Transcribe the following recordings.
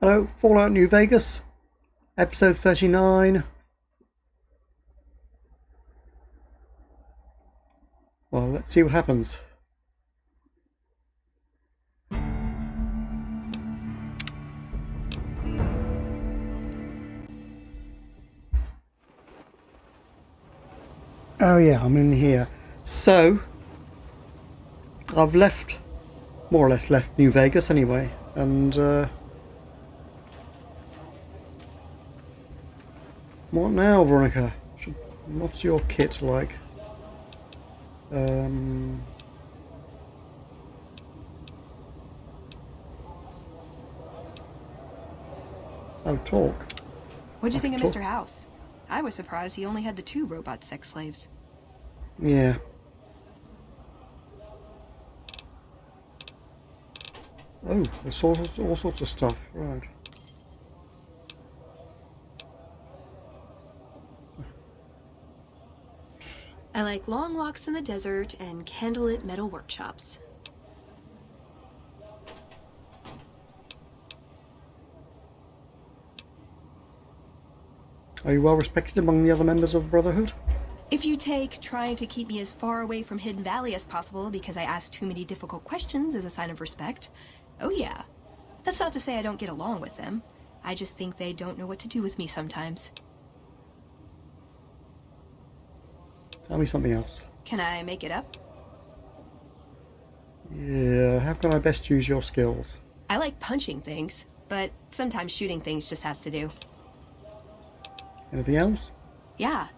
Hello, Fallout New Vegas, episode 39. Well, let's see what happens. Oh yeah, I'm in here. So, I've left, more or less left New Vegas anyway, and what now, Veronica? What's your kit like? Oh, talk. What'd you think of Mr. House? I was surprised he only had the 2 robot sex slaves. Yeah. Oh, there's all sorts of stuff, right. I like long walks in the desert and candlelit metal workshops. Are you well respected among the other members of the Brotherhood? If you take trying to keep me as far away from Hidden Valley as possible because I ask too many difficult questions as a sign of respect, oh yeah. That's not to say I don't get along with them. I just think they don't know what to do with me sometimes. Tell me something else. Can I make it up? Yeah, how can I best use your skills? I like punching things, but sometimes shooting things just has to do. Anything else? Yeah.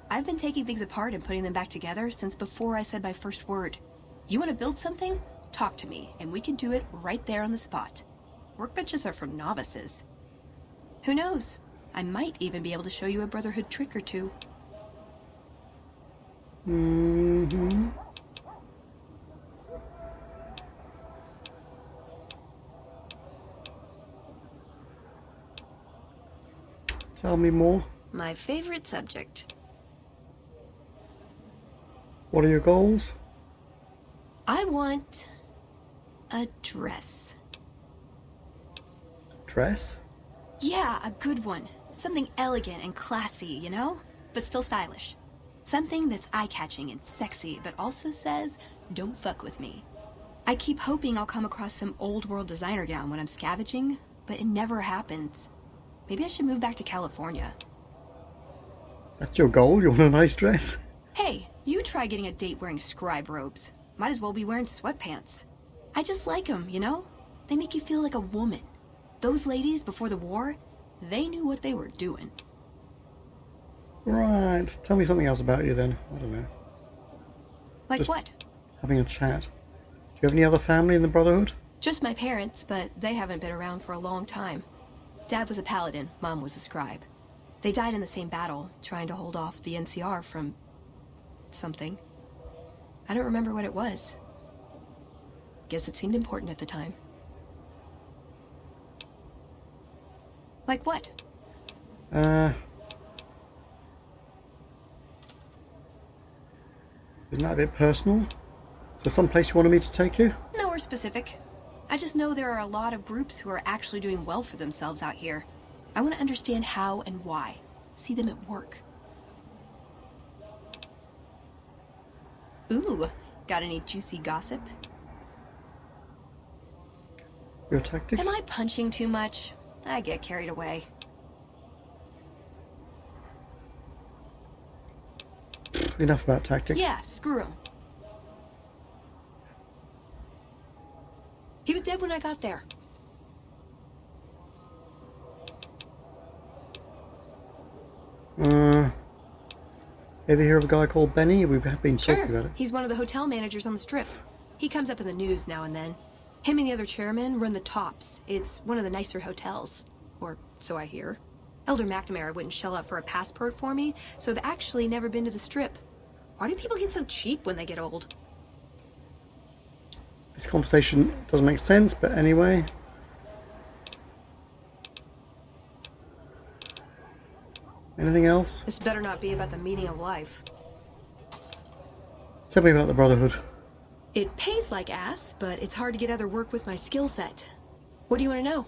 I've been taking things apart and putting them back together since before I said my first word. You want to build something? Talk to me, and we can do it right there on the spot. Workbenches are for novices. Who knows? I might even be able to show you a Brotherhood trick or two. Mm-hmm. Tell me more. My favorite subject. What are your goals? I want a dress. Dress? Yeah, a good one. Something elegant and classy, you know? But still stylish. Something that's eye-catching and sexy, but also says, don't fuck with me. I keep hoping I'll come across some old-world designer gown when I'm scavenging, but it never happens. Maybe I should move back to California. That's your goal? You want a nice dress? Hey, you try getting a date wearing scribe robes. Might as well be wearing sweatpants. I just like them, you know? They make you feel like a woman. Those ladies before the war, they knew what they were doing. Right. Tell me something else about you then. I don't know. Like just what? Having a chat. Do you have any other family in the Brotherhood? Just my parents, but they haven't been around for a long time. Dad was a paladin, Mom was a scribe. They died in the same battle, trying to hold off the NCR from something. I don't remember what it was. Guess it seemed important at the time. Like what? Isn't that a bit personal? Is there some place you wanted me to take you? Nowhere specific. I just know there are a lot of groups who are actually doing well for themselves out here. I want to understand how and why. See them at work. Ooh, got any juicy gossip? Your tactics? Am I punching too much? I get carried away. Enough about tactics. Yeah, screw him. He was dead when I got there. Ever hear of a guy called Benny? We have been talking about it. He's one of the hotel managers on the Strip. He comes up in the news now and then. Him and the other chairman run the Tops. It's one of the nicer hotels. Or so I hear. Elder McNamara wouldn't shell out for a passport for me, so I've actually never been to the Strip. Why do people get so cheap when they get old? This conversation doesn't make sense, but anyway. Anything else? This better not be about the meaning of life. Tell me about the Brotherhood. It pays like ass, but it's hard to get other work with my skill set. What do you want to know?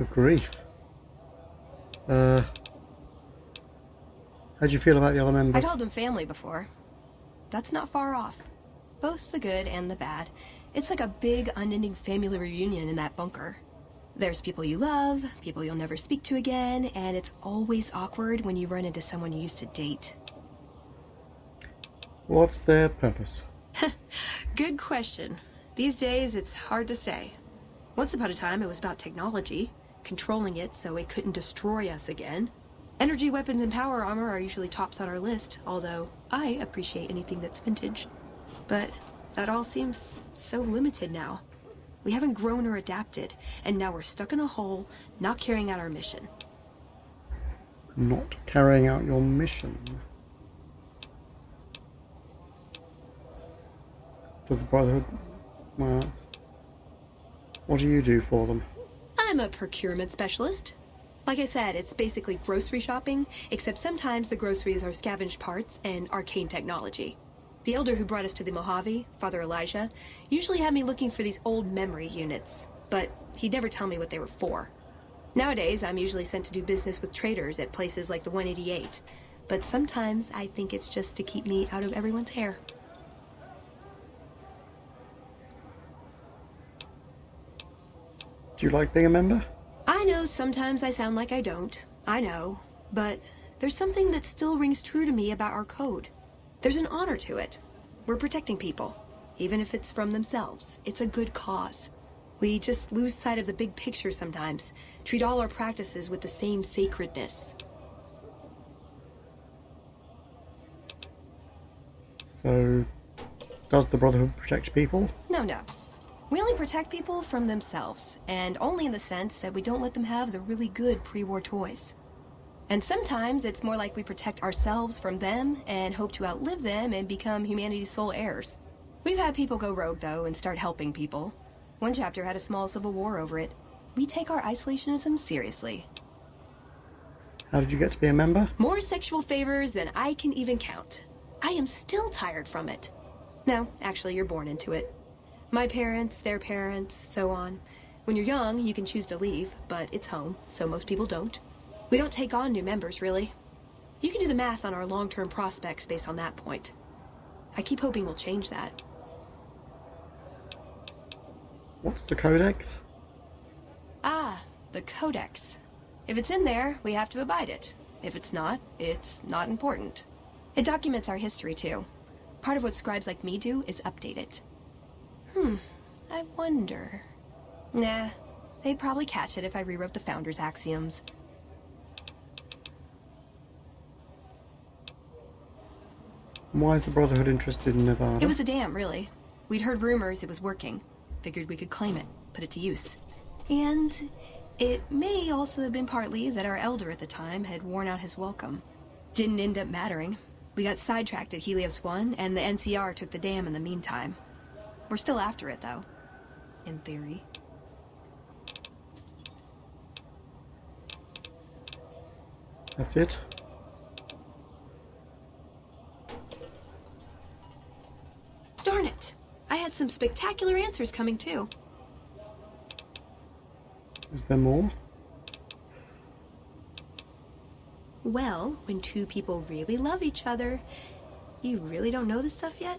Good grief. How'd you feel about the other I members? called them family before. That's not far off. Both the good and the bad. It's like a big, unending family reunion in that bunker. There's people you love, people you'll never speak to again, and it's always awkward when you run into someone you used to date. What's their purpose? Good question. These days, it's hard to say. Once upon a time, it was about technology, controlling it so it couldn't destroy us again. Energy weapons and power armor are usually tops on our list, although I appreciate anything that's vintage. But that all seems so limited now. We haven't grown or adapted, and now we're stuck in a hole, not carrying out our mission. Not carrying out your mission. Does the Brotherhood... Well, what do you do for them? I'm a procurement specialist. Like I said, it's basically grocery shopping, except sometimes the groceries are scavenged parts and arcane technology. The elder who brought us to the Mojave, Father Elijah, usually had me looking for these old memory units, but he'd never tell me what they were for. Nowadays, I'm usually sent to do business with traders at places like the 188, but sometimes I think it's just to keep me out of everyone's hair. Do you like being a member? I know sometimes I sound like I don't. I know. But there's something that still rings true to me about our code. There's an honor to it. We're protecting people. Even if it's from themselves. It's a good cause. We just lose sight of the big picture sometimes. Treat all our practices with the same sacredness. So, does the Brotherhood protect people? No. We only protect people from themselves, and only in the sense that we don't let them have the really good pre-war toys. And sometimes it's more like we protect ourselves from them and hope to outlive them and become humanity's sole heirs. We've had people go rogue, though, and start helping people. One chapter had a small civil war over it. We take our isolationism seriously. How did you get to be a member? More sexual favors than I can even count. I am still tired from it. No, actually, you're born into it. My parents, their parents, so on. When you're young, you can choose to leave, but it's home, so most people don't. We don't take on new members, really. You can do the math on our long-term prospects based on that point. I keep hoping we'll change that. What's the Codex? Ah, the Codex. If it's in there, we have to abide it. If it's not important. It documents our history, too. Part of what scribes like me do is update it. I wonder... Nah, they'd probably catch it if I rewrote the Founder's axioms. Why is the Brotherhood interested in Nevada? It was a dam, really. We'd heard rumors it was working. Figured we could claim it, put it to use. And it may also have been partly that our elder at the time had worn out his welcome. Didn't end up mattering. We got sidetracked at Helios 1, and the NCR took the dam in the meantime. We're still after it, though. In theory. That's it? Darn it! I had some spectacular answers coming, too. Is there more? Well, when two people really love each other, you really don't know this stuff yet?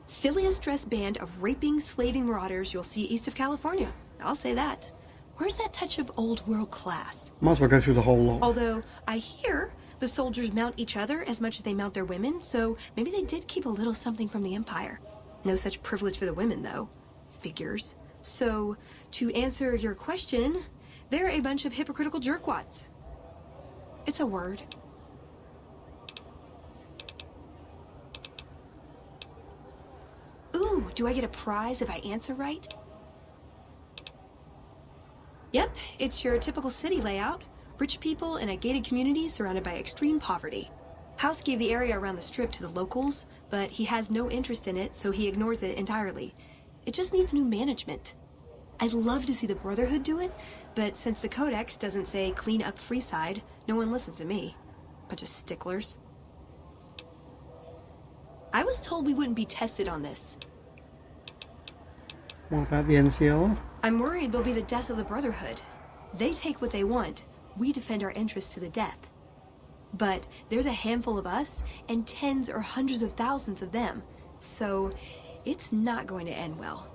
Silliest dressed band of raping, slaving marauders you'll see east of California. I'll say that. Where's that touch of old world class? Might as well go through the whole lot. Although, I hear the soldiers mount each other as much as they mount their women, so maybe they did keep a little something from the Empire. No such privilege for the women, though. Figures. So, to answer your question, they're a bunch of hypocritical jerkwads. It's a word. Ooh, do I get a prize if I answer right? Yep, it's your typical city layout. Rich people in a gated community surrounded by extreme poverty. House gave the area around the strip to the locals, but he has no interest in it, so he ignores it entirely. It just needs new management. I'd love to see the Brotherhood do it, but since the Codex doesn't say clean up Freeside, no one listens to me. Bunch of sticklers. I was told we wouldn't be tested on this. What about the NCR? I'm worried there'll be the death of the Brotherhood. They take what they want. We defend our interests to the death. But there's a handful of us and tens or hundreds of thousands of them. So it's not going to end well.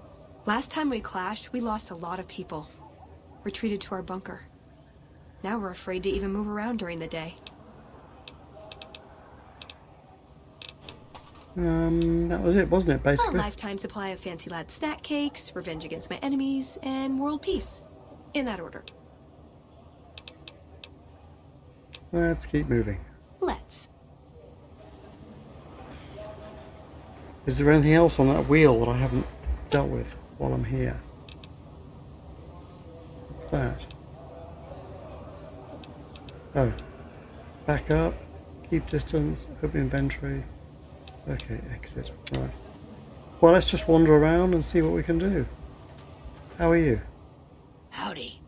Last time we clashed, we lost a lot of people. Retreated to our bunker. Now we're afraid to even move around during the day. That was it, wasn't it, A basically? lifetime supply of Fancy Lad snack cakes, revenge against my enemies, and world peace. In that order. Let's keep moving. Let's. Is there anything else on that wheel that I haven't dealt with while I'm here? What's that? Oh. Back up. Keep distance. Open inventory. Okay, exit. Right. Well, let's just wander around and see what we can do. How are you? Howdy.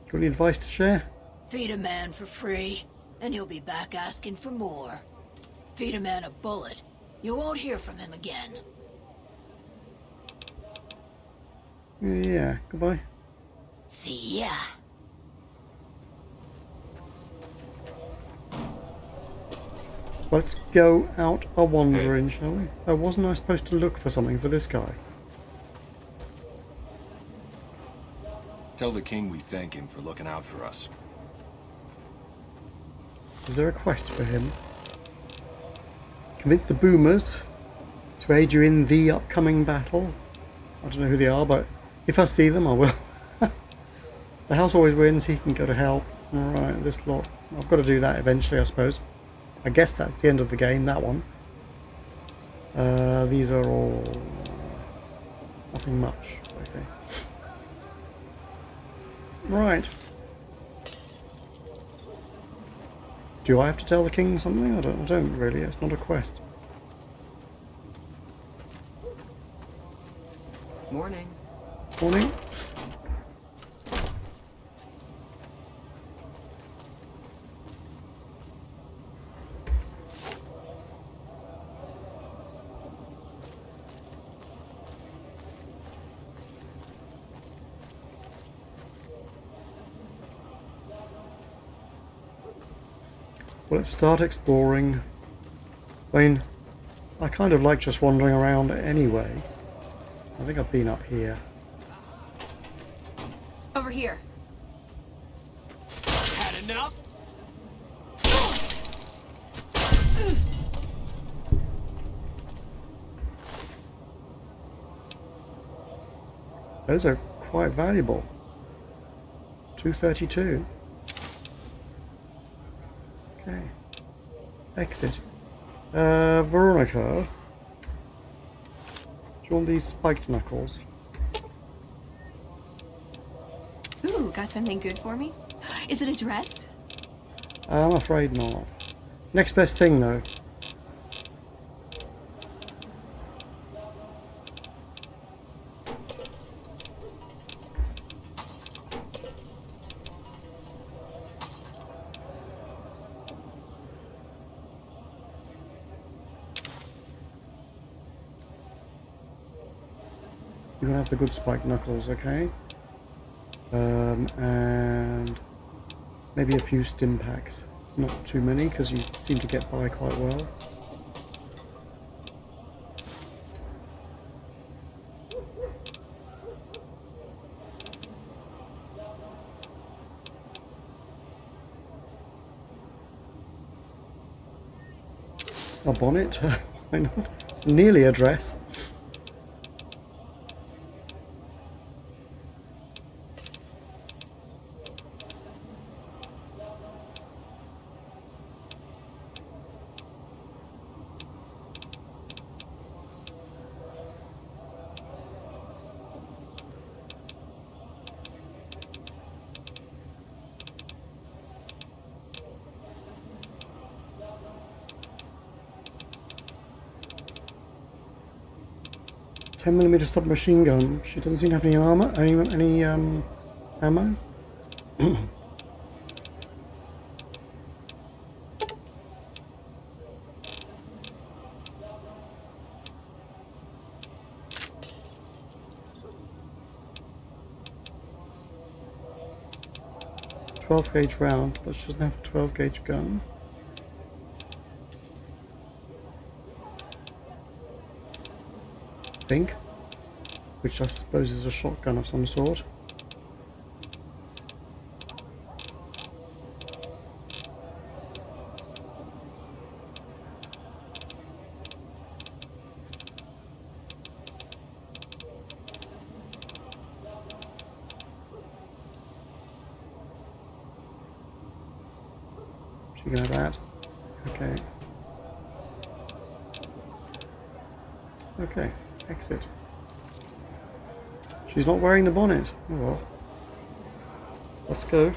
Got any advice to share? Feed a man for free, and he'll be back asking for more. Feed a man a bullet, you won't hear from him again. Yeah, goodbye. See ya. Let's go out a wandering, shall we? Oh, wasn't I supposed to look for something for this guy? Tell the king we thank him for looking out for us. Is there a quest for him? Convince the boomers to aid you in the upcoming battle. I don't know who they are, but if I see them, I will. The house always wins, he can go to hell. Alright, this lot. I've got to do that eventually, I suppose. I guess that's the end of the game, that one. These are all... nothing much. Okay. Right. Do I have to tell the king something? I don't really. It's not a quest. Morning. Morning. Well, let's start exploring. I mean, I kind of like just wandering around anyway. I think I've been up here. Over here. Had enough? Those are quite valuable. 232. Okay. Exit. Veronica. Do you want these spiked knuckles? Ooh, got something good for me? Is it a dress? I'm afraid not. Next best thing, though. You're gonna have the good spiked knuckles, okay? And maybe a few stim packs. Not too many, because you seem to get by quite well. A bonnet? Why not? It's nearly a dress. .10mm submachine gun. She doesn't seem to have any armor, any ammo. 12 gauge round, but she doesn't have a 12 gauge gun. I think. Which I suppose is a shotgun of some sort. She can have that. Okay. Okay, exit. She's not wearing the bonnet. Oh well. Let's go.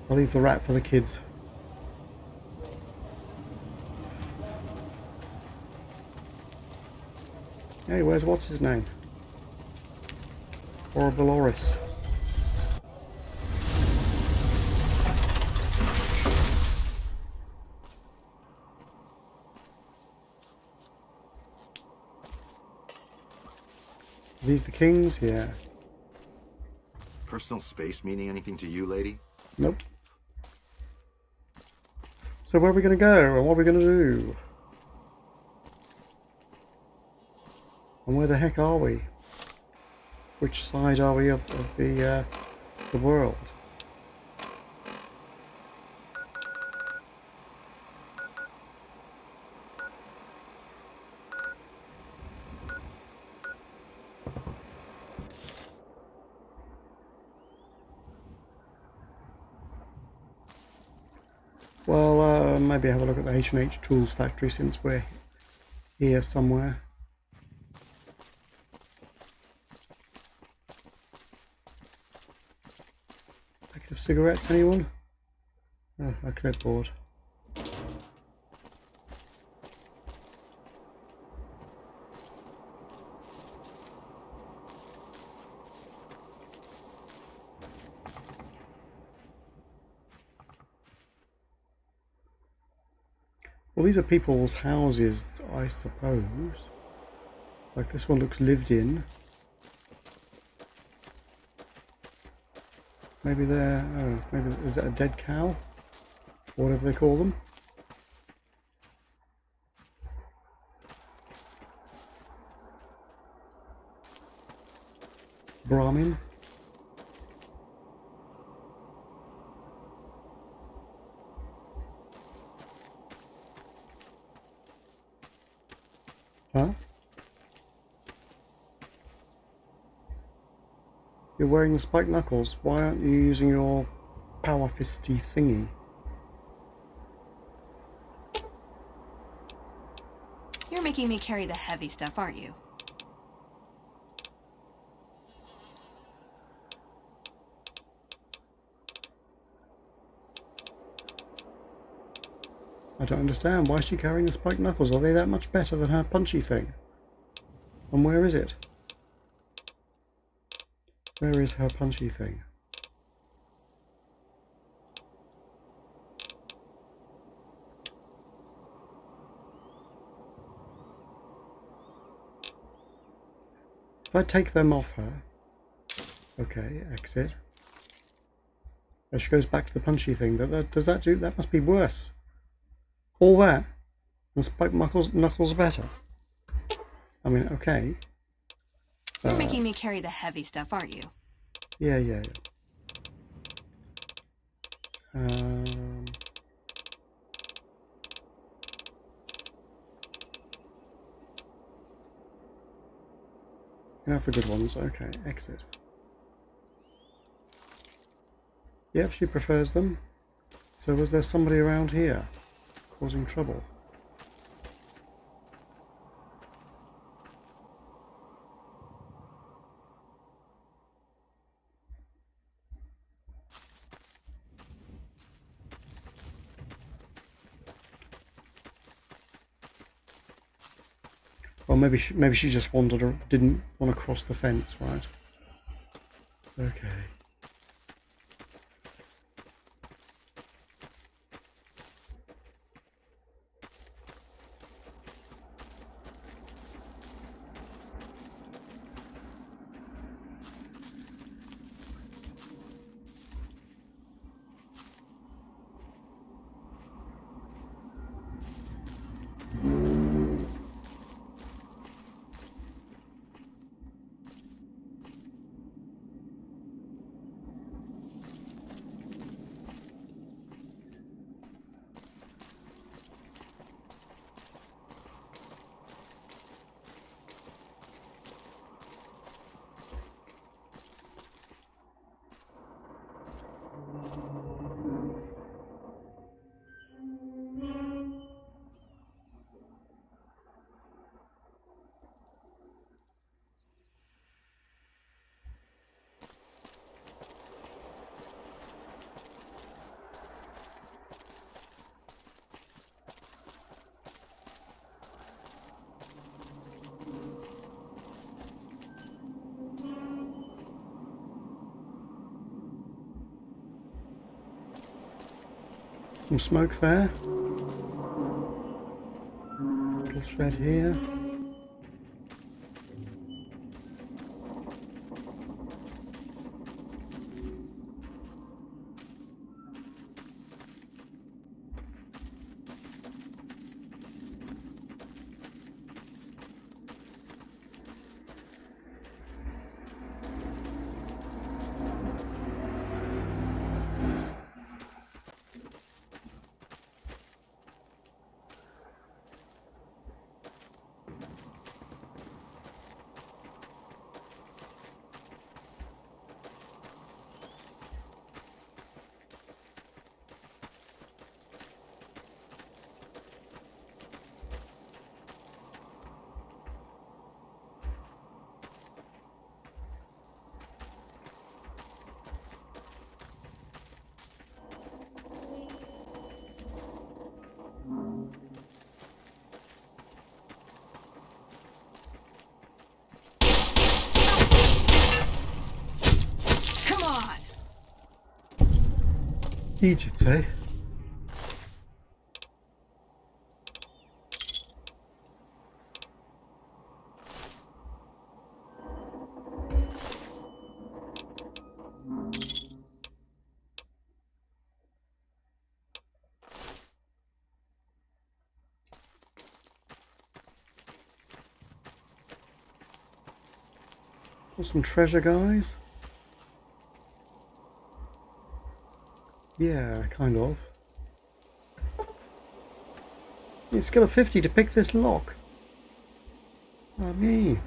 I'll leave the rat for the kids. Hey, what's his name? Ouroboros. Are these the kings? Yeah. Personal space meaning anything to you, lady? Nope. So where are we going to go and what are we going to do? And where the heck are we? Which side are we of the world? Well, maybe have a look at the H&H Tools factory since we're here somewhere. Packet of cigarettes, anyone? Oh, a clipboard. Well, these are people's houses, I suppose. Like this one looks lived in. Maybe they're... oh, maybe... is that a dead cow? Or whatever they call them. Brahmin. Huh? You're wearing the spiked knuckles. Why aren't you using your power fisty thingy? You're making me carry the heavy stuff, aren't you? I don't understand. Why is she carrying the spiked knuckles? Are they that much better than her punchy thing? And where is it? Where is her punchy thing? If I take them off her... okay, exit. There she goes back to the punchy thing, but does that do... that must be worse. All that? And spiked knuckles better? I mean, okay. You're making me carry the heavy stuff, aren't you? Yeah. Enough the good ones. Okay, exit. Yep, she prefers them. So was there somebody around here causing trouble? Well, maybe she just wandered or didn't want to cross the fence, right? Okay. Some smoke there. Little shed here. Come on! Egypt, eh? Got some treasure, guys. Yeah, kind of. It's got a 50 to pick this lock. I mean.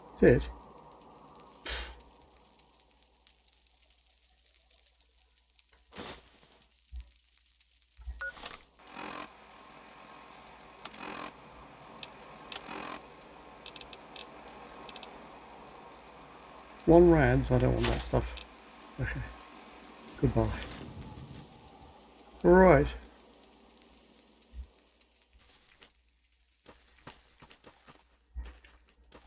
That's it. One rads, I don't want that stuff. Okay. Goodbye. Right.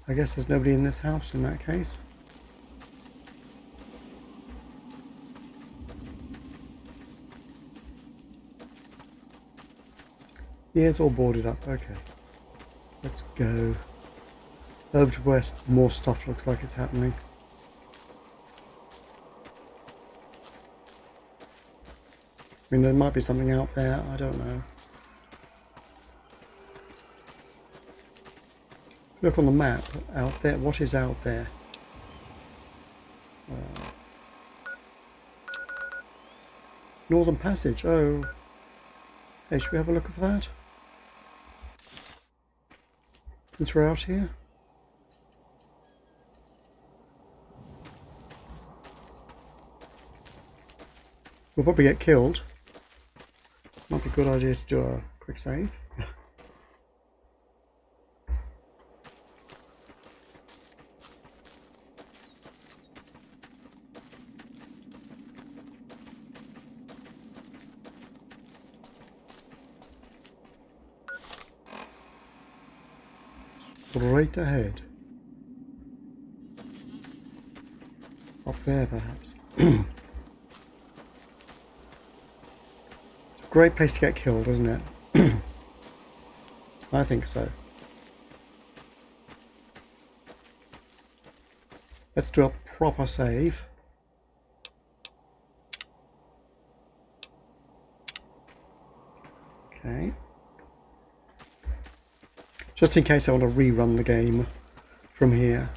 I guess there's nobody in this house in that case. Yeah, it's all boarded up. Okay. Let's go. Over to west, more stuff looks like it's happening. I mean, there might be something out there, I don't know. Look on the map, out there, what is out there? Northern Passage, oh. Hey, should we have a look at that? Since we're out here? We'll probably get killed. Might be a good idea to do a quick save. Straight ahead. Up there, perhaps. Great place to get killed, isn't it? I think so. Let's do a proper save. Okay. Just in case I want to rerun the game from here.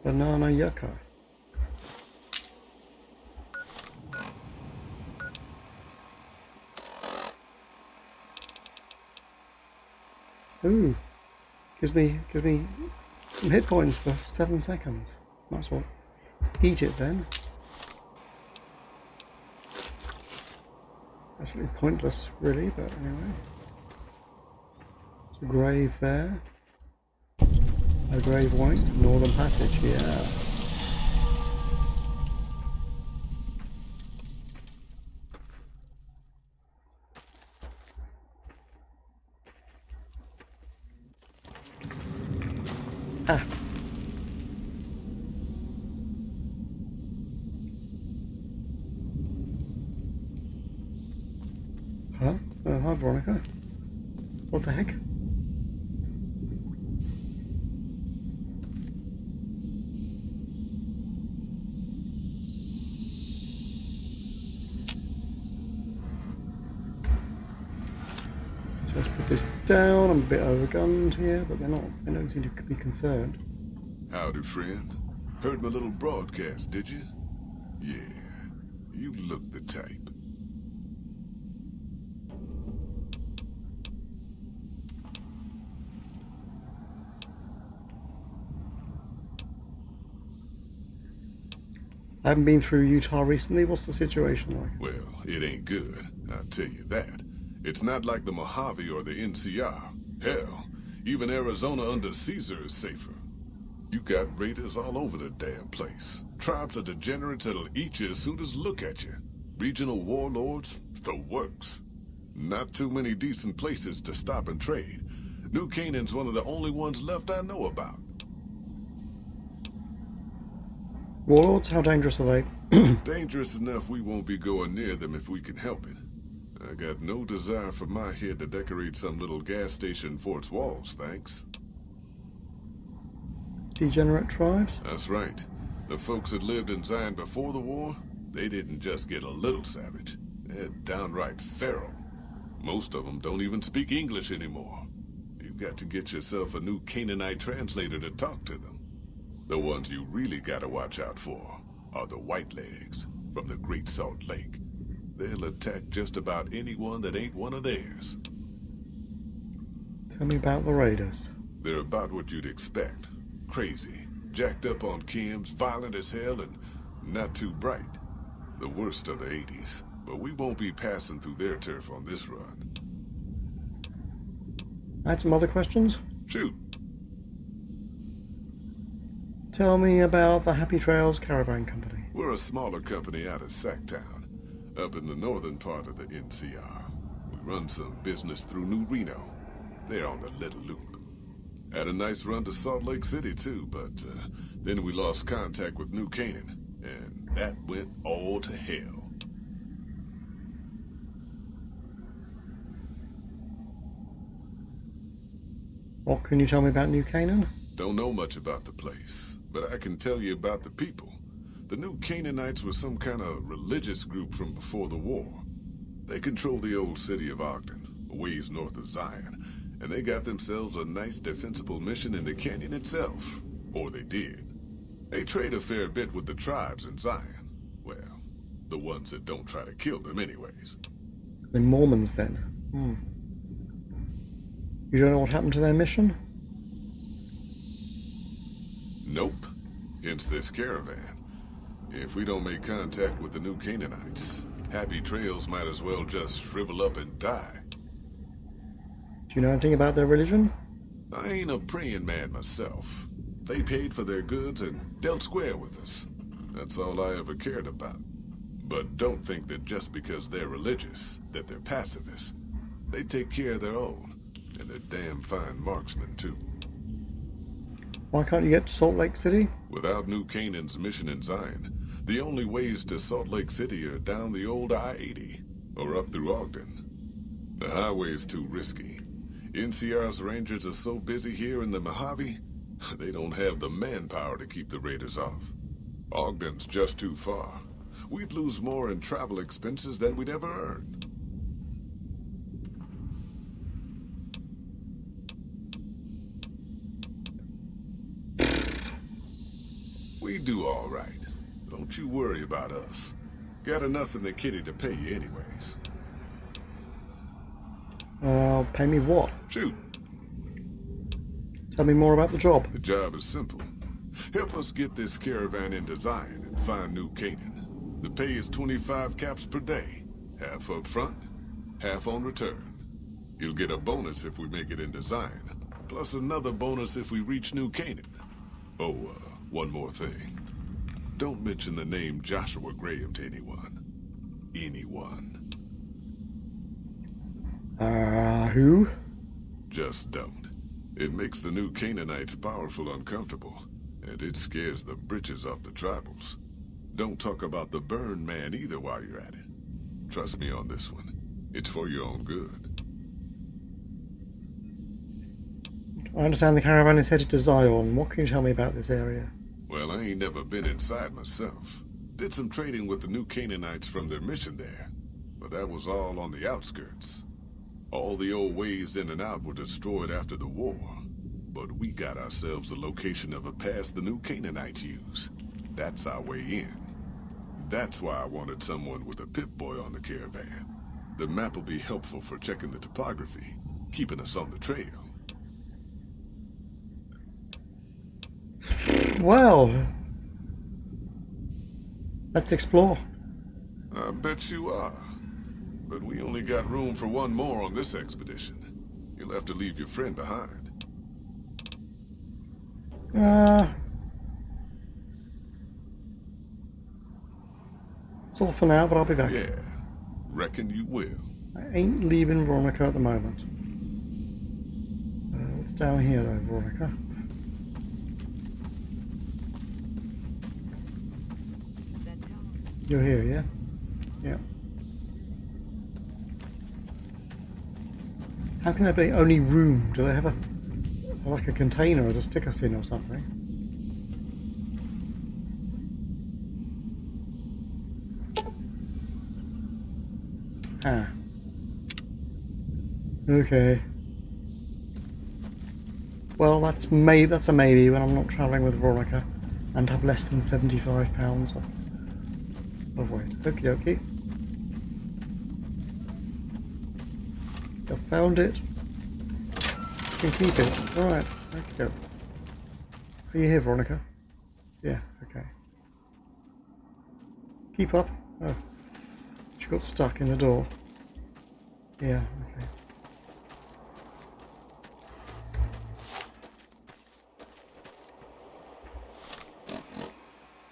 Banana yucca. Ooh, gives me some hit points for 7 seconds. Might as well eat it then. Absolutely pointless, really, but anyway. There's a grave there. A grave warning. Northern Passage, yeah. Ah. Huh? Hi, Veronica. What the heck? So let's put this down. I'm a bit overgunned here, but they're not. They don't seem to be concerned. Howdy, friend. Heard my little broadcast, did you? Yeah, you look the type. I haven't been through Utah recently. What's the situation like? Well, it ain't good, I'll tell you that. It's not like the Mojave or the NCR. Hell, even Arizona under Caesar is safer. You got raiders all over the damn place. Tribes of degenerates that'll eat you as soon as look at you. Regional warlords, the works. Not too many decent places to stop and trade. New Canaan's one of the only ones left I know about. Warlords? How dangerous are they? Dangerous enough we won't be going near them if we can help it. I got no desire for my head to decorate some little gas station fort's walls, thanks. Degenerate tribes? That's right. The folks that lived in Zion before the war, they didn't just get a little savage. They're downright feral. Most of them don't even speak English anymore. You've got to get yourself a new Canaanite translator to talk to them. The ones you really gotta watch out for are the Whitelegs from the Great Salt Lake. They'll attack just about anyone that ain't one of theirs. Tell me about the raiders. They're about what you'd expect. Crazy, jacked up on chems, violent as hell, and not too bright. The worst of the 80s, but we won't be passing through their turf on this run. I had some other questions. Shoot. Tell me about the Happy Trails Caravan Company. We're a smaller company out of Sacktown, up in the northern part of the NCR. We run some business through New Reno. They're on the Little Loop. Had a nice run to Salt Lake City too, but then we lost contact with New Canaan, and that went all to hell. What can you tell me about New Canaan? Don't know much about the place, but I can tell you about the people. The New Canaanites were some kind of religious group from before the war. They control the old city of Ogden, a ways north of Zion, and they got themselves a nice defensible mission in the canyon itself. Or they did. They trade a fair bit with the tribes in Zion. Well, the ones that don't try to kill them anyways. The Mormons, then. You don't know what happened to their mission? Nope. Hence this caravan. If we don't make contact with the New Canaanites, Happy Trails might as well just shrivel up and die. Do you know anything about their religion? I ain't a praying man myself. They paid for their goods and dealt square with us. That's all I ever cared about. But don't think that just because they're religious, that they're pacifists. They take care of their own, and they're damn fine marksmen too. Why can't you get to Salt Lake City? Without New Canaan's mission in Zion, the only ways to Salt Lake City are down the old I-80, or up through Ogden. The highway's too risky. NCR's rangers are so busy here in the Mojave, they don't have the manpower to keep the raiders off. Ogden's just too far. We'd lose more in travel expenses than we'd ever earn. We do all right. Don't you worry about us. Got enough in the kitty to pay you anyways. Pay me what? Shoot. Tell me more about the job. The job is simple. Help us get this caravan into Zion and find New Canaan. The pay is 25 caps per day. Half up front, half on return. You'll get a bonus if we make it into Zion. Plus another bonus if we reach New Canaan. Oh, one more thing. Don't mention the name Joshua Graham to anyone. Anyone. Who? Just don't. It makes the new Canaanites powerful uncomfortable, and it scares the britches off the tribals. Don't talk about the Burn Man either while you're at it. Trust me on this one. It's for your own good. I understand the caravan is headed to Zion. What can you tell me about this area? Well, I ain't never been inside myself. Did some trading with the new Canaanites from their mission there, but that was all on the outskirts. All the old ways in and out were destroyed after the war, but we got ourselves the location of a pass the new Canaanites use. That's our way in. That's why I wanted someone with a Pip-Boy on the caravan. The map will be helpful for checking the topography, keeping us on the trail. Well, let's explore. I bet you are. But we only got room for one more on this expedition. You'll have to leave your friend behind. That's all for now, but I'll be back. Yeah, reckon you will. I ain't leaving Veronica at the moment. What's down here though, Veronica? You're here, yeah? Yeah. How can there be only room? Do they have like a container to stick us in or something? Ah. Okay. Well, that's a maybe when I'm not travelling with Veronica and have less than £75 of weight. Okie dokie. I found it. You can keep it. Alright, okie doke. Are you here, Veronica? Yeah, okay. Keep up. Oh. She got stuck in the door. Yeah, okay.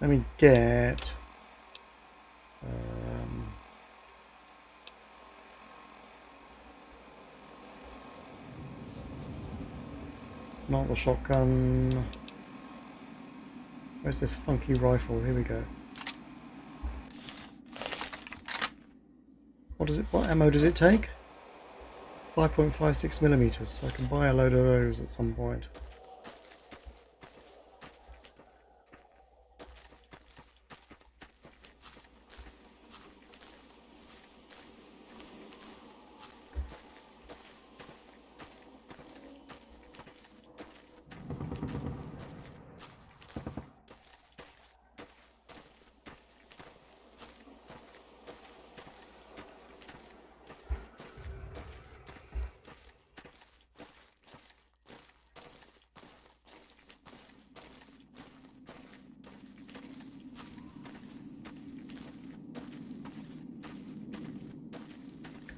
Let me get not the shotgun. Where's this funky rifle? Here we go. What ammo does it take? 5.56 millimeters. So I can buy a load of those at some point.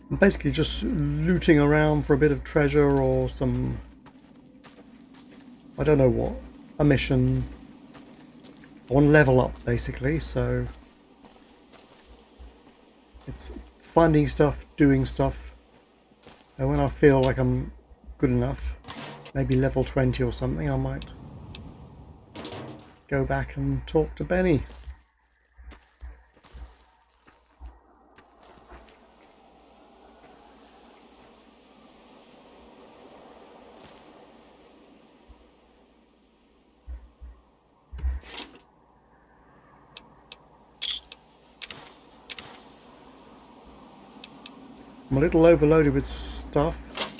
I'm basically just looting around for a bit of treasure or some, I don't know what, a mission. I want to level up basically, so it's finding stuff, doing stuff, and when I feel like I'm good enough, maybe level 20 or something, I might go back and talk to Benny. I'm a little overloaded with stuff.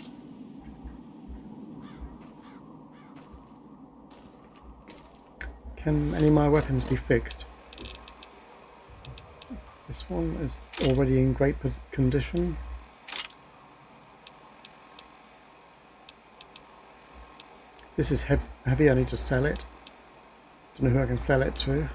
Can any of my weapons be fixed? This one is already in great condition. This is heavy, I need to sell it. Don't know who I can sell it to.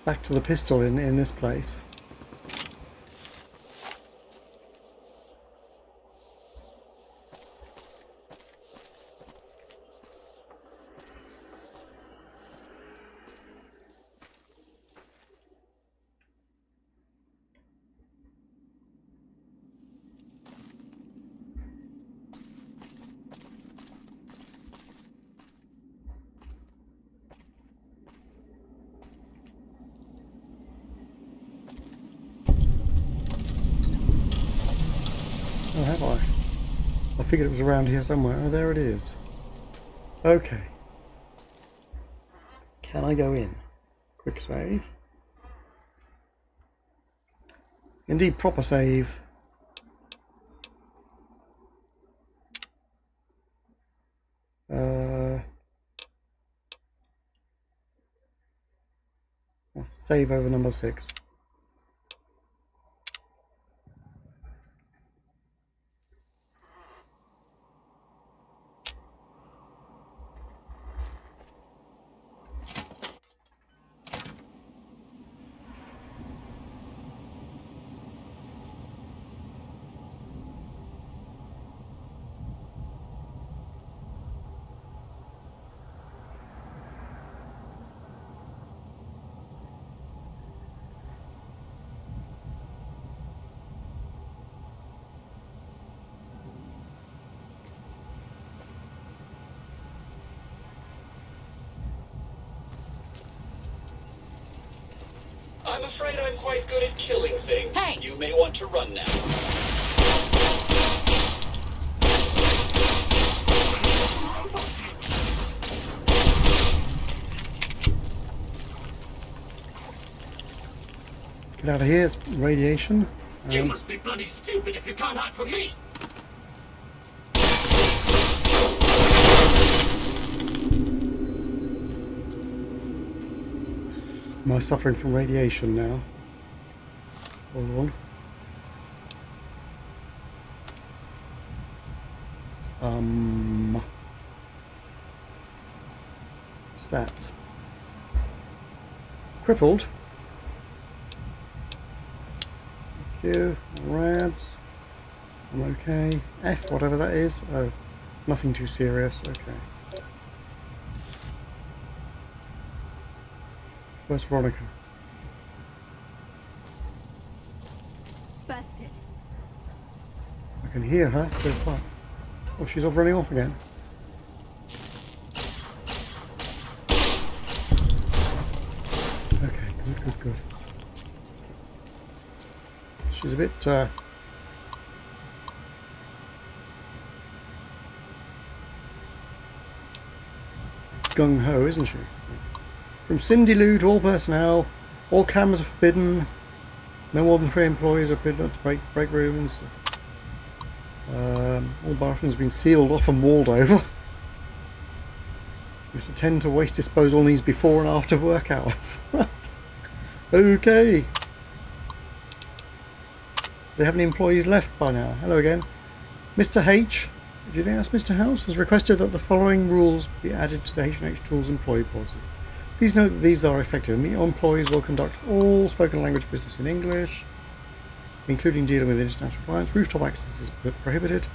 Back to the pistol in this place. Oh, have I? I figured it was around here somewhere. Oh, there it is. Okay. Can I go in? Quick save. Indeed, proper save. I'll save over number 6. I'm afraid I'm quite good at killing things. Hey! You may want to run now. Get out of here, it's radiation. You must be bloody stupid if you can't hide from me! Am I suffering from radiation now? Hold on. Stats. Crippled. Thank you. Rads. I'm okay. F, whatever that is. Oh, nothing too serious. Okay. Where's Veronica? Busted. I can hear her. So far. Oh, she's off running off again. Okay, good. She's a bit gung-ho, isn't she? From Cindy Lou to all personnel, all cameras are forbidden. No more than 3 employees are forbidden to break rooms. All bathrooms have been sealed off and walled over. You must attend to waste disposal needs before and after work hours. Okay. Do they have any employees left by now? Hello again. Mr. H, do you think that's Mr. House? Has requested that the following rules be added to the H&H Tools employee policies. Please note that these are effective. Your employees will conduct all spoken language business in English, including dealing with international clients. Rooftop access is prohibited.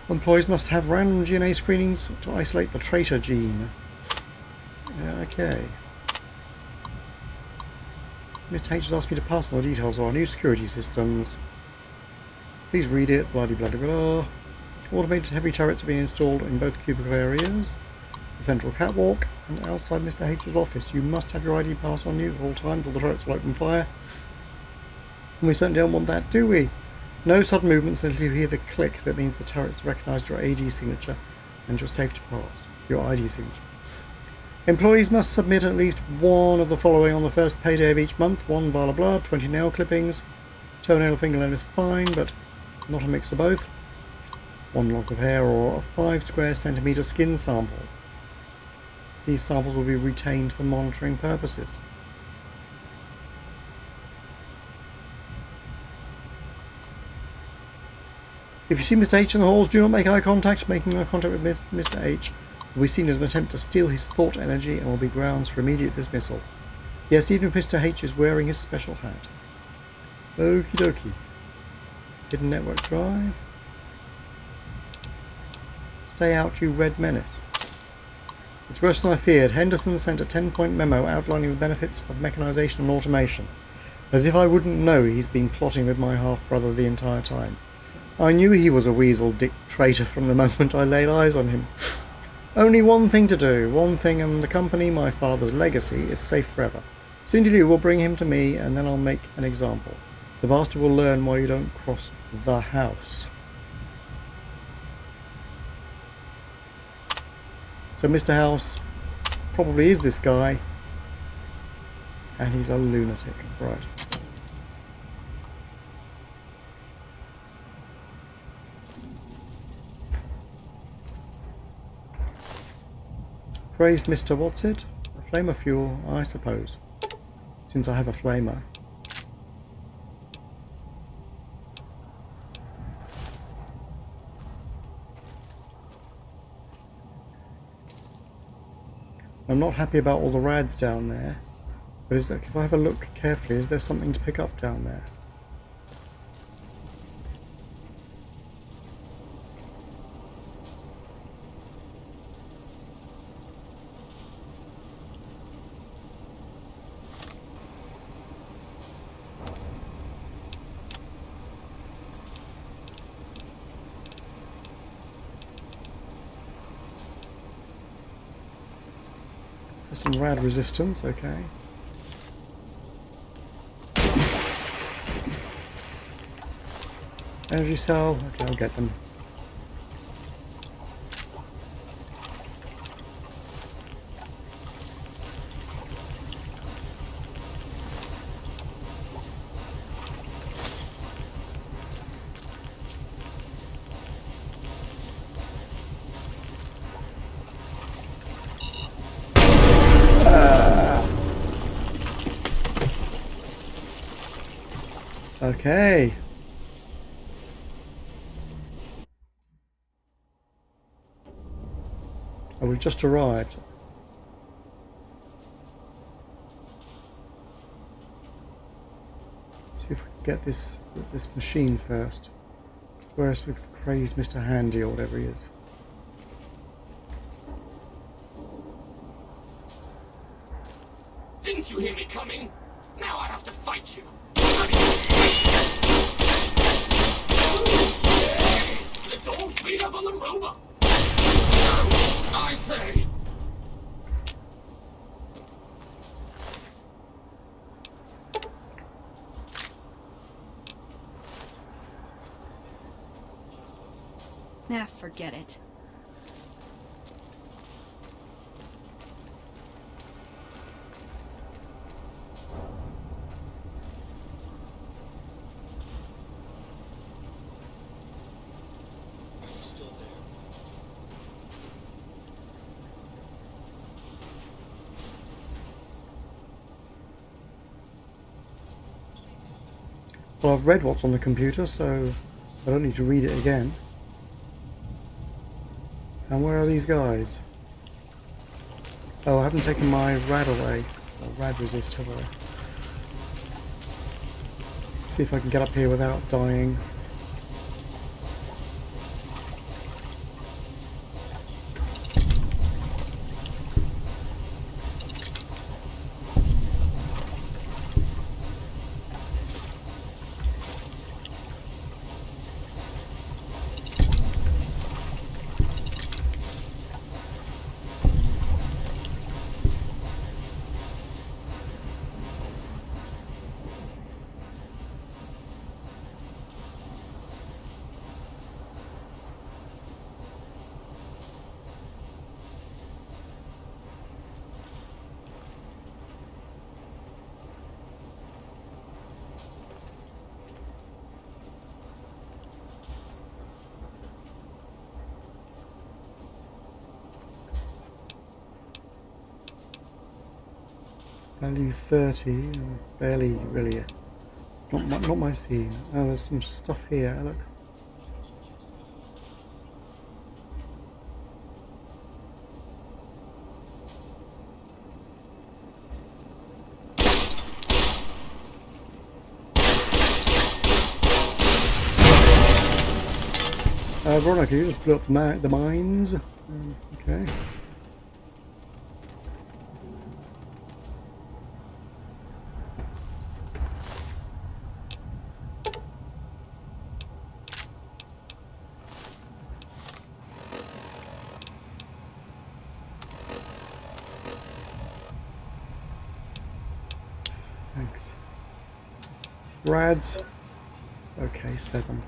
Employees must have random DNA screenings to isolate the traitor gene. Yeah, okay. Mr. H has asked me to pass on the details of our new security systems. Please read it. Blah blah blah blah. Automated heavy turrets have been installed in both cubicle areas, the central catwalk, and outside Mr. H's office. You must have your ID pass on you at all times, or the turrets will open fire. And we certainly don't want that, do we? No sudden movements until you hear the click that means the turret's recognised your AD signature and your safety pass, your ID signature. Employees must submit at least one of the following on the first payday of each month. 1 vial of blood, 20 nail clippings, toenail fingernail is fine, but not a mix of both. 1 lock of hair or a 5 square centimetre skin sample. These samples will be retained for monitoring purposes. If you see Mr. H in the halls, do not make eye contact. Making eye contact with Mr. H will be seen as an attempt to steal his thought energy and will be grounds for immediate dismissal. Yes, even if Mr. H is wearing his special hat. Okie dokie. Hidden network drive. Stay out, you red menace. It's worse than I feared. Henderson sent a 10-point memo outlining the benefits of mechanization and automation. As if I wouldn't know he's been plotting with my half-brother the entire time. I knew he was a weasel dick traitor from the moment I laid eyes on him. Only one thing to do, one thing, and the company, my father's legacy, is safe forever. Cindy Lou will bring him to me, and then I'll make an example. The bastard will learn why you don't cross the house. So Mr. House probably is this guy, and he's a lunatic, right? Praised Mr. What's it? A flamer fuel, I suppose, since I have a flamer. I'm not happy about all the rads down there, but is there, if I have a look carefully, is there something to pick up down there? Some rad resistance, okay. Energy cell, okay, I'll get them. Okay. Oh, we've just arrived. See if we can get this machine first. Where's the crazed Mr. Handy or whatever he is? Didn't you hear me coming? Now I have to fight you. Let's all speed up on the robot. I say. Nah, forget it. Well, I've read what's on the computer, so I don't need to read it again. And where are these guys? Oh, I haven't taken my rad away. Or rad resist, have I? See if I can get up here without dying. Value 30, barely really. Not my scene. Oh, there's some stuff here. Look. Veronica, you just blew up the mines. Okay. Thanks. Rads. Okay, 7.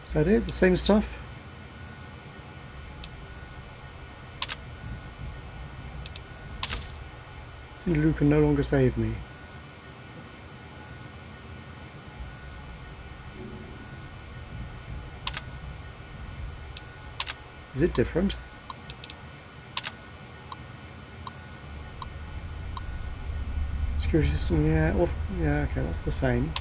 Is that it? The same stuff? Seems Luke can no longer save me. Is it different? Security system, yeah, or, yeah, okay, that's the same.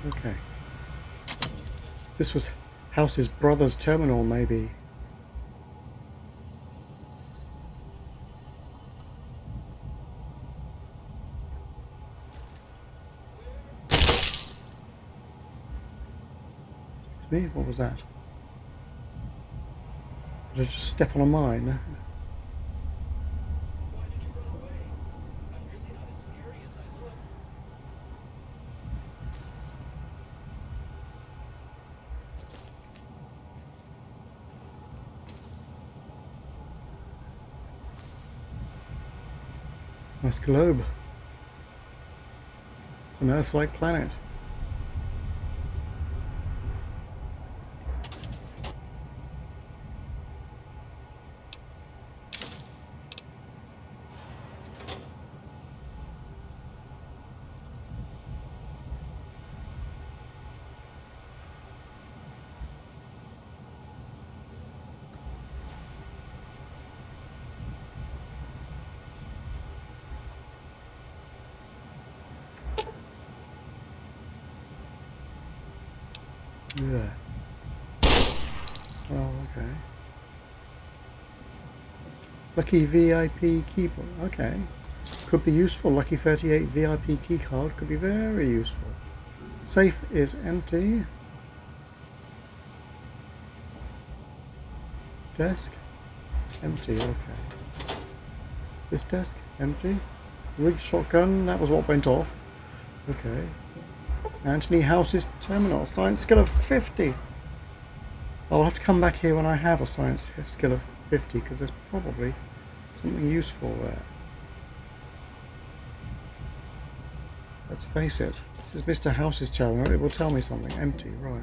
Okay. This was House's brother's terminal, maybe. Me? What was that? Did I just step on a mine? Nice globe. It's an Earth-like planet. Yeah. Oh, okay. Lucky VIP keyboard. Okay. Could be useful. Lucky 38 VIP key card could be very useful. Safe is empty. Desk? Empty, okay. This desk? Empty. Rigged shotgun, that was what went off. Okay. Anthony House's terminal. Science skill of 50. I'll have to come back here when I have a science skill of 50 because there's probably something useful there. Let's face it. This is Mr. House's terminal. It will tell me something. Empty, right.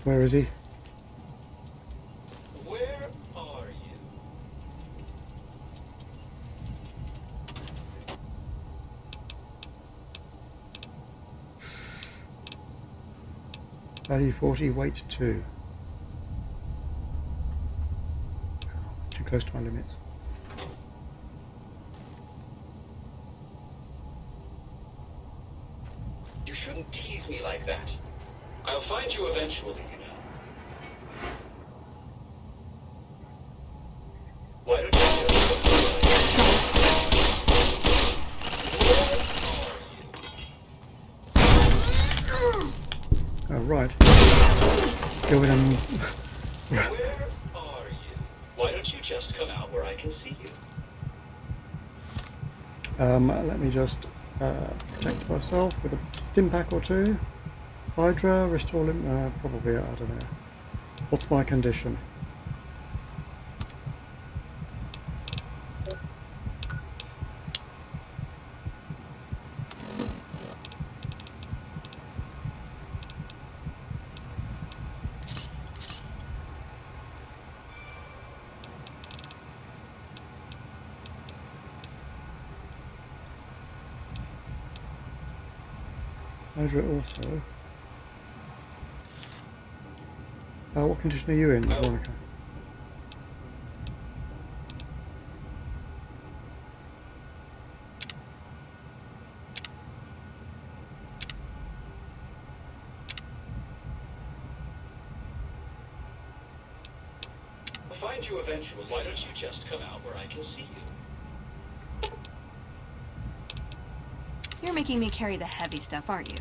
Where is he? Where are you? Value 40, weight 2. Too close to my limits. You shouldn't tease me like that. I'll find you eventually, you know. Why don't you Oh, right. Go in and... Where are you? Why don't you just come out where I can see you? Let me just protect myself with a stim pack or 2. Hydra, restore limb, probably, I don't know. What's my condition? Hydra also. What condition are you in, Veronica? I'll find you eventually. Why don't you just come out where I can see you? You're making me carry the heavy stuff, aren't you?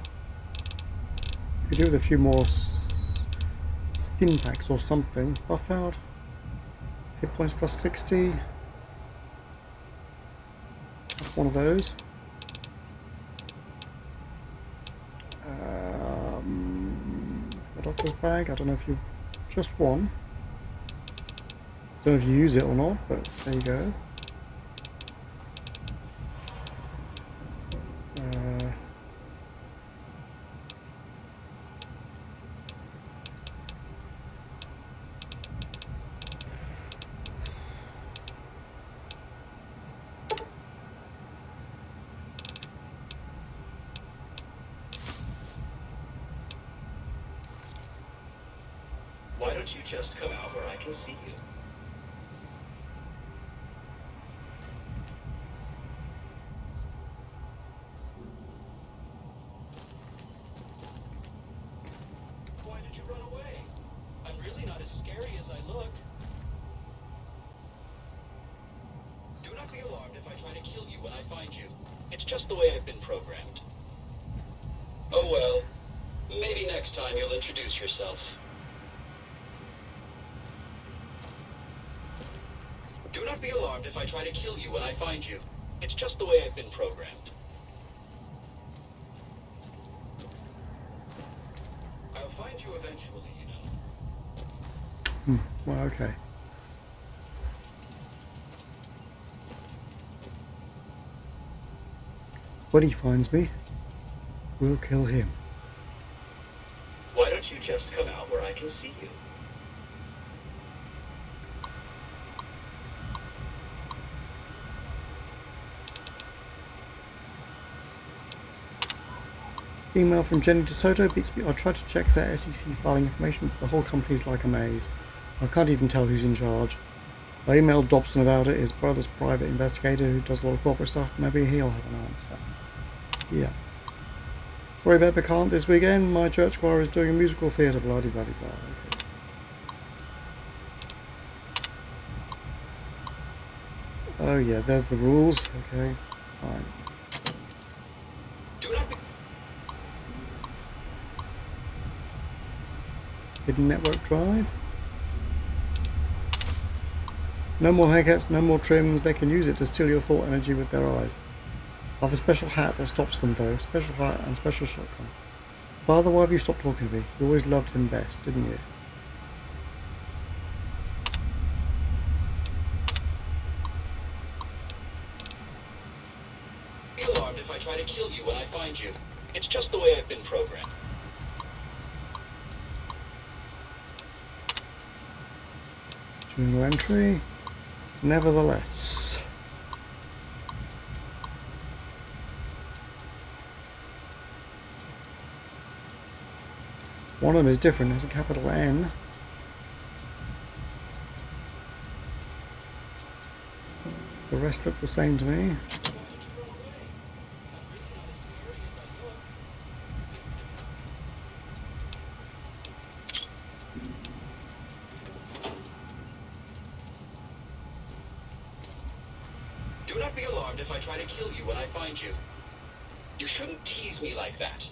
You could do with a few more stim packs or something. Buff out. Hit points plus 60. One of those. A doctor's bag. I don't know if you just one. Don't know if you use it or not, but there you go. Why don't you just come out where I can see you? Why did you run away? I'm really not as scary as I look. Do not be alarmed if I try to kill you when I find you. It's just the way I've been programmed. Oh well. Maybe next time you'll introduce yourself. Do not be alarmed if I try to kill you when I find you. It's just the way I've been programmed. I'll find you eventually, you know. Well, okay. When he finds me, we'll kill him. Why don't you just come out where I can see you? Email from Jenny DeSoto beats me. I tried to check their SEC filing information, but the whole company's like a maze. I can't even tell who's in charge. I emailed Dobson about it, his brother's private investigator who does a lot of corporate stuff. Maybe he'll have an answer. Yeah. Sorry about can't this weekend. My church choir is doing a musical theatre, bloody blah. Okay. Oh yeah, there's the rules. Okay, fine. Do not be... Hidden network drive. No more haircuts, no more trims. They can use it to steal your thought energy with their eyes. I have a special hat that stops them though. Special hat and special shotgun. Father, why have you stopped talking to me? You always loved him best, didn't you? Be alarmed if I try to kill you when I find you. It's just the way I've been programmed. Journal entry. Nevertheless. One of them is different. It's a capital N. The rest look the same to me. Do not be alarmed if I try to kill you when I find you. You shouldn't tease me like that.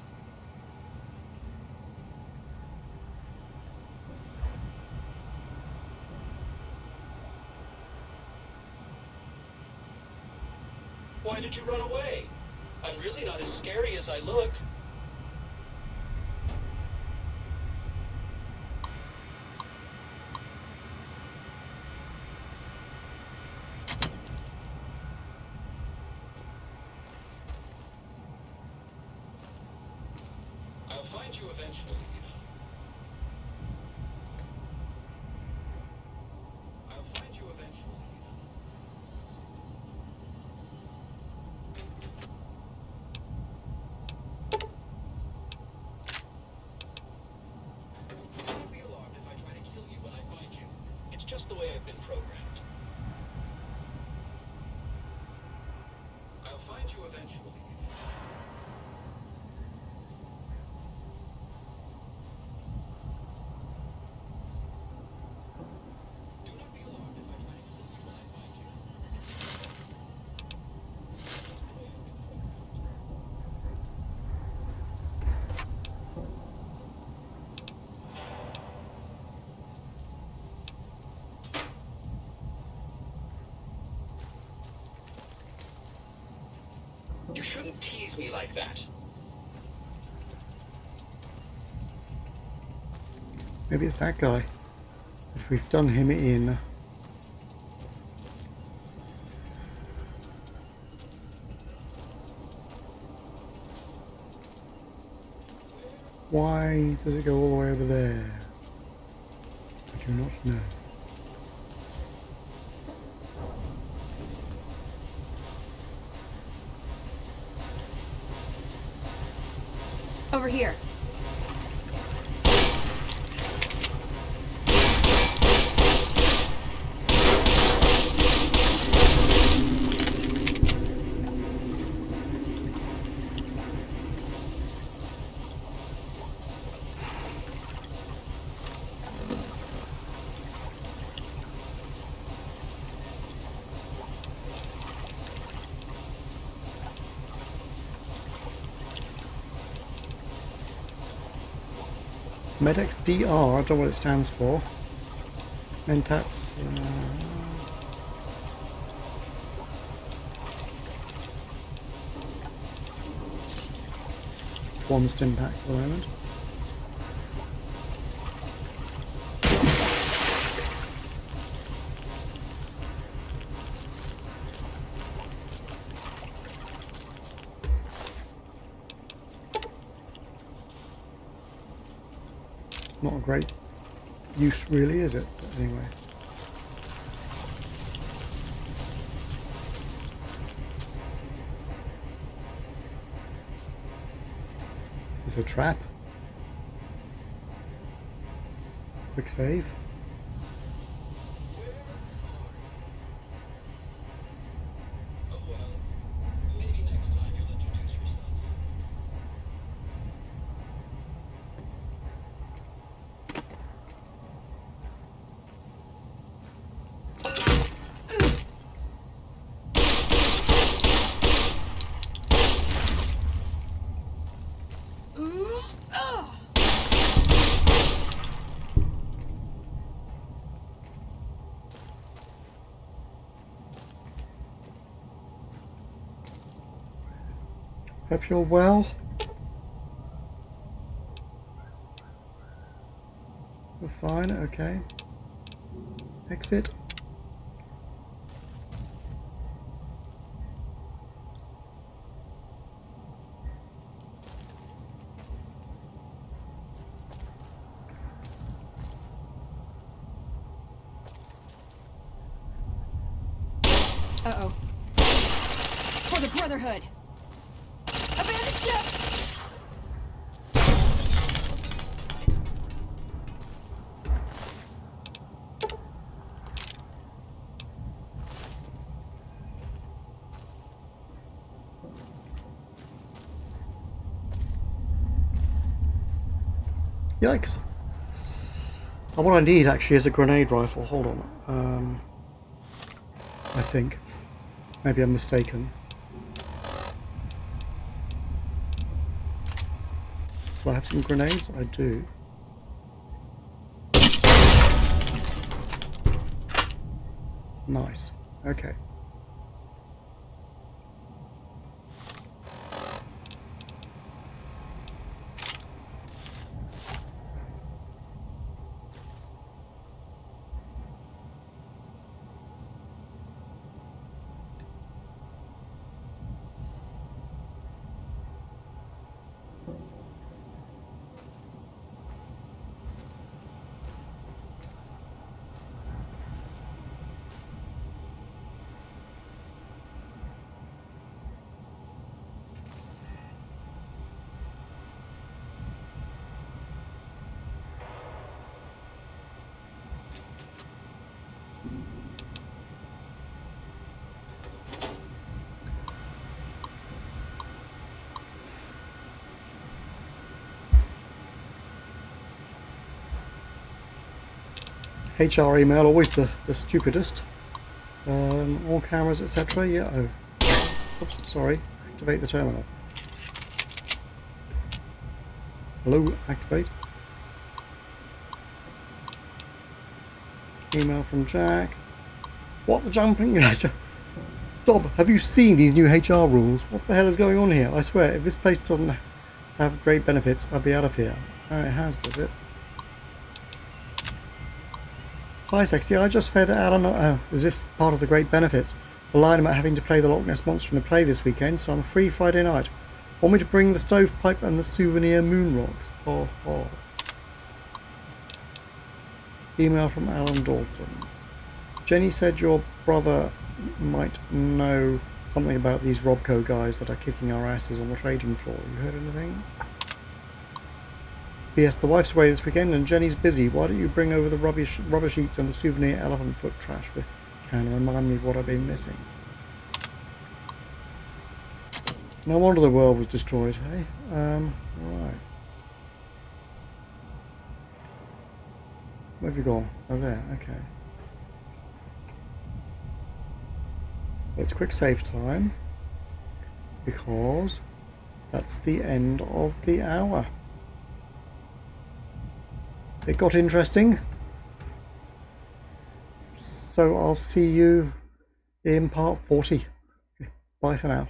Why did you run away? I'm really not as scary as I look. I'll find you eventually, you know. I'll find you eventually, you know. just the way I've been programmed. I'll find you eventually. Do not be alarmed if I try to kill you when I find you. You shouldn't tease me like that. Maybe it's that guy. If we've done him in. Why does it go all the way over there? I do not know. Over here. Medex DR, I don't know what it stands for. Mentats. One stim pack for the moment. Not a great use really, is it? But anyway. Is this a trap? Quick save. Oh well. Maybe next time you'll introduce yourself. Hope you're well. We're fine, okay. Exit. Uh-oh. For the Brotherhood! Abandoned ship! Yikes. Oh, what I need actually is a grenade rifle. Hold on. I think. Maybe I'm mistaken. Do I have some grenades? I do. Nice. Okay. HR email, always the stupidest. All cameras, etc. Yeah. Oh. Oops, sorry. Activate the terminal. Hello, activate. Email from Jack. What the jumping? Dob, have you seen these new HR rules? What the hell is going on here? I swear, if this place doesn't have great benefits, I'll be out of here. Oh, it has, does it? Hi, Sexy. I just fed out on... Oh, is this part of the great benefits? The line about having to play the Loch Ness Monster in a play this weekend, so I'm free Friday night. Want me to bring the stovepipe and the souvenir moon rocks? Oh, oh. Email from Alan Dalton. Jenny said your brother might know something about these Robco guys that are kicking our asses on the trading floor. You heard anything? P.S. The wife's away this weekend and Jenny's busy. Why don't you bring over the rubber sheets and the souvenir elephant foot trash? Can remind me of what I've been missing. No wonder the world was destroyed, hey? Right. Where have you gone? Oh, there, okay. It's quick save time because that's the end of the hour. It got interesting. So I'll see you in part 40. Bye for now.